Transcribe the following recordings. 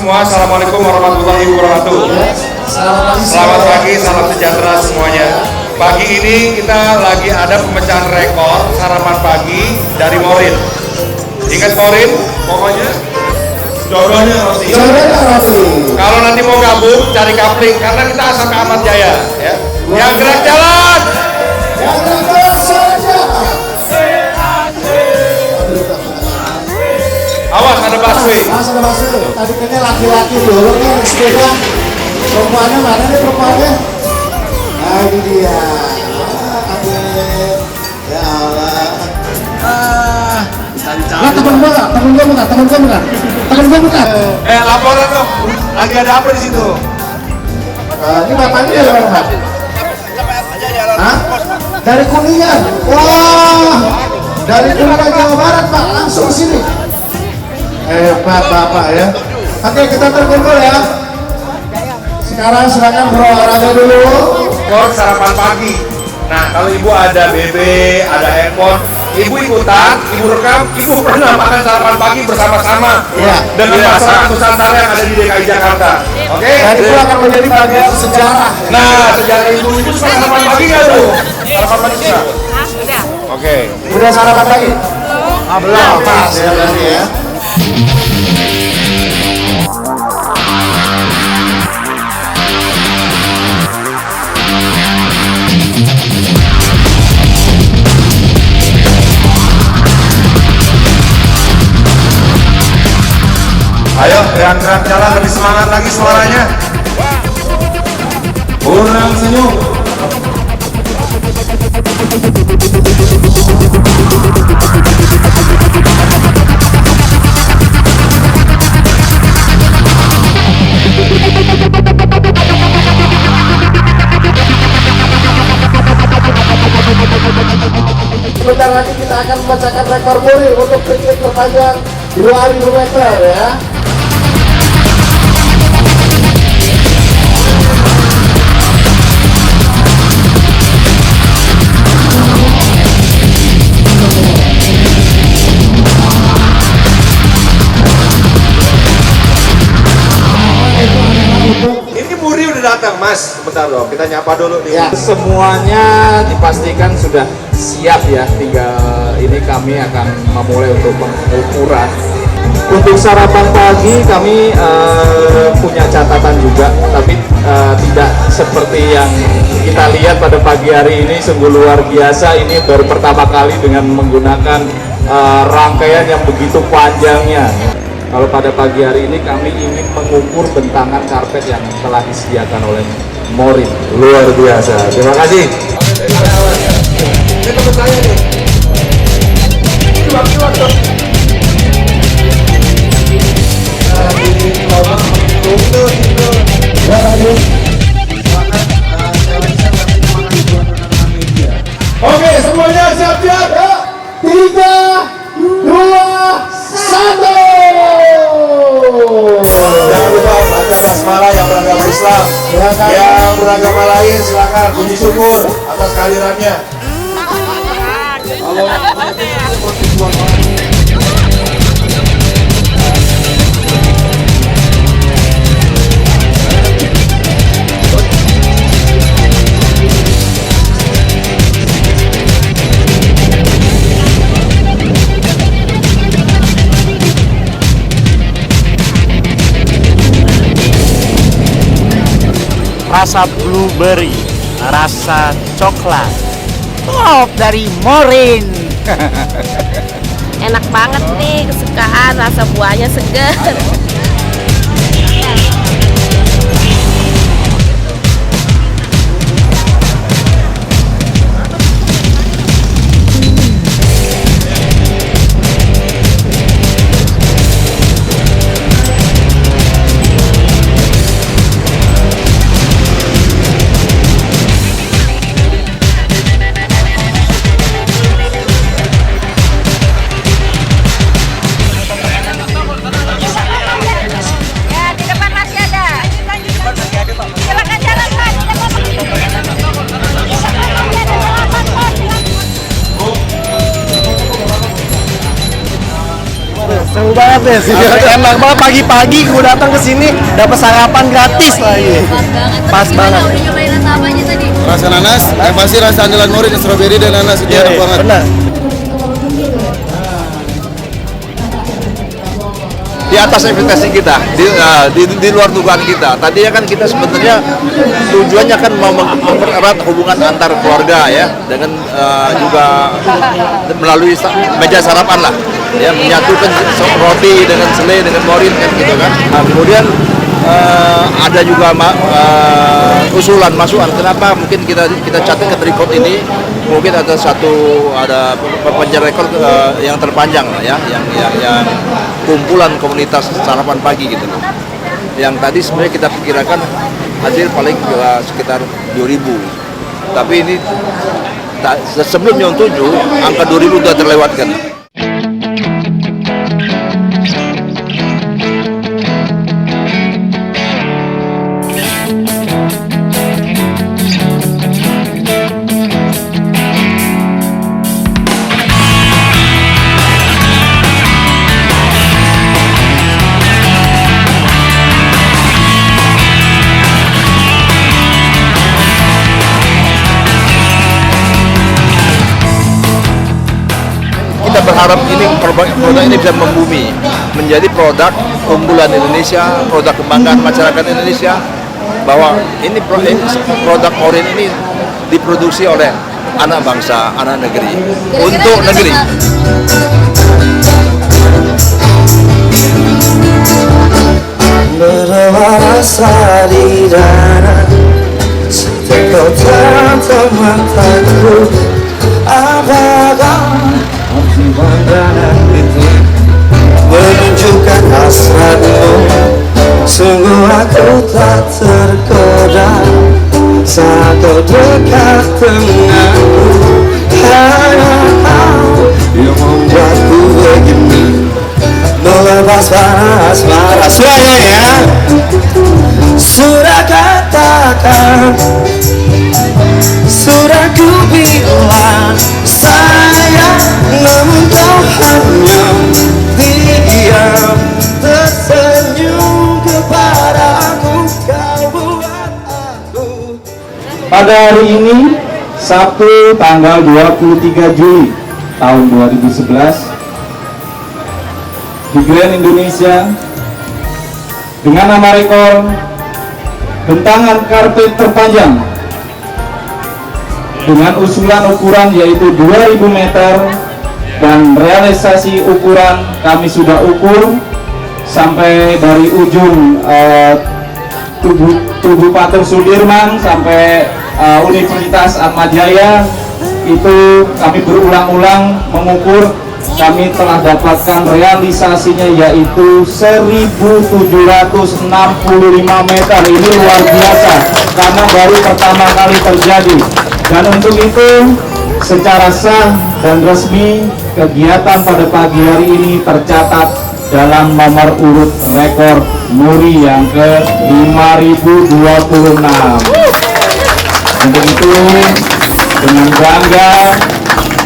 semua, assalamualaikum warahmatullahi wabarakatuh. Selamat pagi, salam sejahtera semuanya. Pagi ini kita lagi ada pemecahan rekor sarapan pagi dari Morin. Ingat Morin? Pokoknya jodohnya roti. Kalau nanti mau gabung cari kapling karena kita asal ke Ahmad Jaya. Ya. Yang gerak jalan. Yang gerak jalan saja. Awas ada busway. Mas ada busway. Tadi kayaknya laki-laki dorong nih sepeda. Perempuannya mana nih perempuannya? Nah ini dia. Ya Allah. Nah, temen gue bukan. Laporan dong. Lagi ada apa di situ? Ini bapaknya dari mana, Pak? Hah? Dari Kuningan. Wah, dari Kuningan Jawa Barat, Pak. Langsung ke sini. Hebat Bapak ya. Oke, kita terkumpul ya. Sekarang silakan berolahraga dulu. Rekor sarapan pagi. Nah, kalau ibu ada BB, ada handphone, ibu ikutan, ibu rekam, ibu pernah makan sarapan pagi bersama-sama dengan masyarakat Nusantara yang ada di DKI Jakarta. Oke? Dan itu akan menjadi bagian sejarah. Nah, sejarah ibu suka sarapan pagi nggak tuh? Sarapan pagi suka? Udah. Oke. Udah sarapan pagi? Belum. Pas ya berarti ya. Ayo, gerak-gerak jalan lebih semangat lagi suaranya. Kurang senyum. Sebentar lagi kita akan memecahkan rekor muri untuk trik terpanjang 2.000 meter ya. Ini Muri udah datang, Mas. Sebentar dong, kita nyapa dulu nih. Ya, semuanya dipastikan sudah siap ya. Tinggal ini kami akan memulai untuk pengukuran. Untuk sarapan pagi kami punya catatan juga, tapi tidak seperti yang kita lihat pada pagi hari ini. Sungguh luar biasa. Ini baru pertama kali dengan menggunakan rangkaian yang begitu panjangnya. Kalau pada pagi hari ini kami ingin mengukur bentangan karpet yang telah disediakan oleh Morin. Luar biasa. Terima kasih. Ini teman saya nih. Oke, semuanya siap-siap ya. 3, 2, 1. Jangan lupa baca basmalah yang beragama Islam. Yang beragama lain silakan puji syukur atas kehadirannya. Rasa blueberry, rasa coklat, top dari Morin. Enak banget nih, kesukaan, rasa buahnya segar. gratis. Enak banget pagi-pagi gue datang ke sini dapat sarapan gratis lagi. Pas banget. Udah nyobain rasa apa aja tadi? Rasa nanas, yang pasti rasa andalan Morin, strawberry dan nanas itu enak banget. Benar. Di atas ekspektasi kita, di luar dugaan kita. Tadinya kan kita sebenarnya tujuannya kan mau mempererat hubungan antar keluarga ya, dengan juga melalui meja sarapan lah, ya menyatukan roti dengan selai dengan morin kan gitu kan. Nah, kemudian ada juga usulan masukan kenapa mungkin kita catatkan record ini mungkin ada perpanjang rekor yang terpanjang lah ya, yang kumpulan komunitas sarapan pagi gitu loh. Yang tadi sebenarnya kita perkirakan hasil paling sekitar 2.000. Tapi ini sebelum yang 7 angka 2.000 sudah terlewatkan. Kita berharap ini produk ini bisa membumi, menjadi produk unggulan Indonesia, produk kebanggaan masyarakat Indonesia, bahwa ini produk Morin ini diproduksi oleh anak bangsa, anak negeri, untuk negeri. Berwarna di dana, setiap kau tatap mataku, apakah pandangan itu menunjukkan hasratmu? Sungguh aku tak tergoda saat kau dekat denganku. Hanya kau yang membuatku begini, melepas panas marah. Suaranya ya. Sudah katakan, sudah ku bilang sayang, namun kau hanya diam tersenyum kepadaku. Kau buat aku. Pada hari ini, Sabtu tanggal 23 Juli tahun 2011, di Grand Indonesia dengan nama rekor bentangan karpet terpanjang dengan usulan ukuran yaitu 2000 meter, dan realisasi ukuran kami sudah ukur sampai dari ujung tubuh Patung Sudirman sampai Universitas Ahmad Jaya. Itu kami berulang-ulang mengukur, kami telah dapatkan realisasinya yaitu 1765 meter. Ini luar biasa karena baru pertama kali terjadi. Dan untuk itu secara sah dan resmi kegiatan pada pagi hari ini tercatat dalam nomor urut rekor muri yang ke 5026. Untuk itu dengan bangga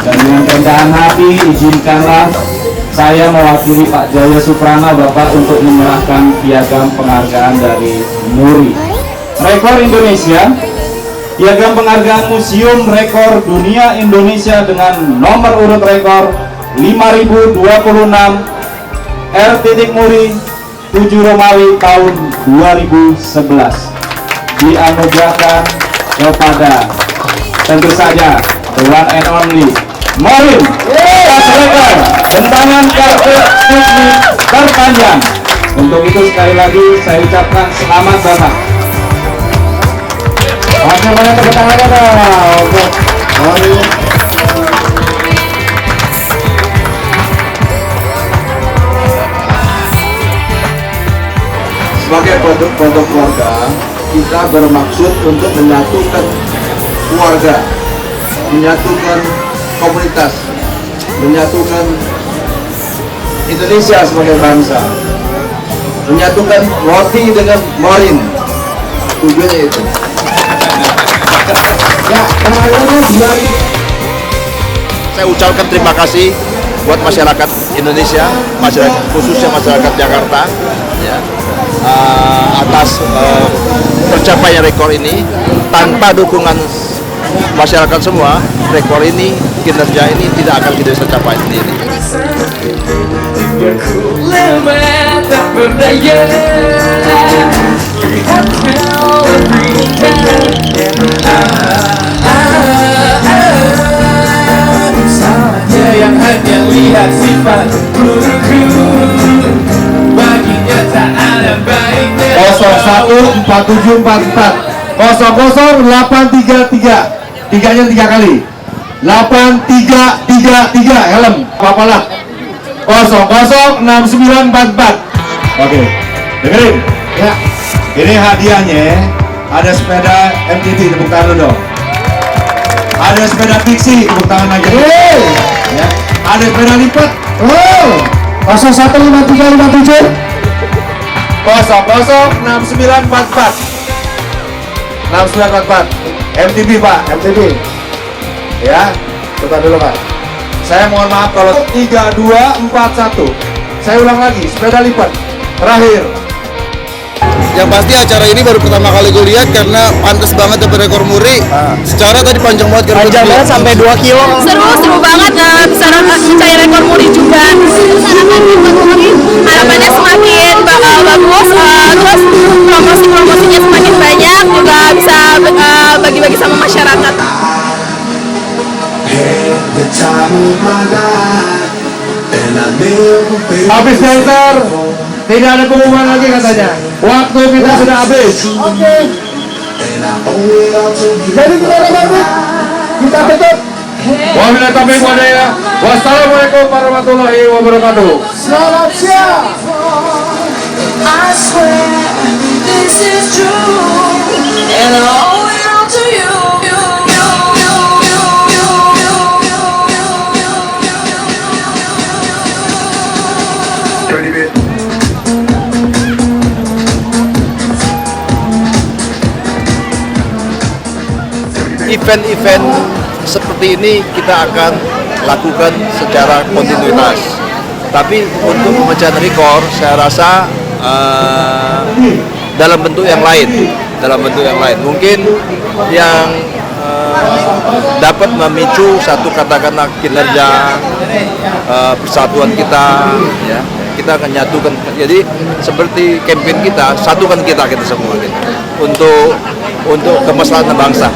dan dengan kerendahan hati izinkanlah saya mewakili Pak Jaya Suprana Bapak untuk menyerahkan piagam penghargaan dari muri. Rekor Indonesia, piagam penghargaan Museum Rekor Dunia Indonesia dengan nomor urut rekor 5026 R. Muri 7 Romawi tahun 2011 dianugerahkan kepada tentu saja the one and only Morin Pas rekor bentangan karpet putih terpanjang. Untuk itu sekali lagi saya ucapkan selamat Bapak. Oke, banyak tepuk tangan untuk Morin. Sebagai produk keluarga, kita bermaksud untuk menyatukan keluarga, menyatukan komunitas, menyatukan Indonesia sebagai bangsa, menyatukan roti dengan Morin. Tujuannya itu. Ya, Saya ucapkan terima kasih buat masyarakat Indonesia, masyarakat khususnya masyarakat Jakarta, ya, atas tercapainya rekor ini. Tanpa dukungan masyarakat semua, rekor ini, kinerja ini tidak akan kita bisa capai sendiri. Yang hanya lihat sifat burukku, baginya tak ada baiknya. 014744 008333, tiganya 3 kali. 8333 helm apalah 006944. Oke, dengerin ya. Ini hadiahnya ada sepeda MTB, tepuk tangan dulu dong. Ada sepeda Pixie, tepuk tangan lagi. Ya. Ada sepeda lipat. 015357 006944 6944 MTB Pak, MTB ya, putar dulu Pak. Saya mohon maaf kalau 3241. Saya ulang lagi, sepeda lipat terakhir. Yang pasti acara ini baru pertama kali gue lihat karena pantas banget dapat rekor muri. Secara tadi panjang banget kan. Panjang banget sampai 2 kilo. Seru banget, bisa mencari rekor muri juga. Harapannya semakin bagus, terus promosi-promosinya semakin banyak, juga bisa bagi-bagi sama masyarakat. Habis center, tidak ada pengumuman lagi katanya. Waktu kita sudah habis. Oke. Jadi kita tutup. Wabillahi taufiq wal hidayah. Wassalamualaikum warahmatullahi wabarakatuh. Selamat siang. I swear this is true, and I owe it all to you. Event-event seperti ini kita akan lakukan secara kontinuitas. Tapi untuk pemecahan rekor, saya rasa dalam bentuk yang lain, mungkin yang dapat memicu satu katakanlah kinerja persatuan kita, ya, kita akan nyatukan. Jadi seperti campaign kita, satukan kita semua gitu, untuk kemaslahatan bangsa.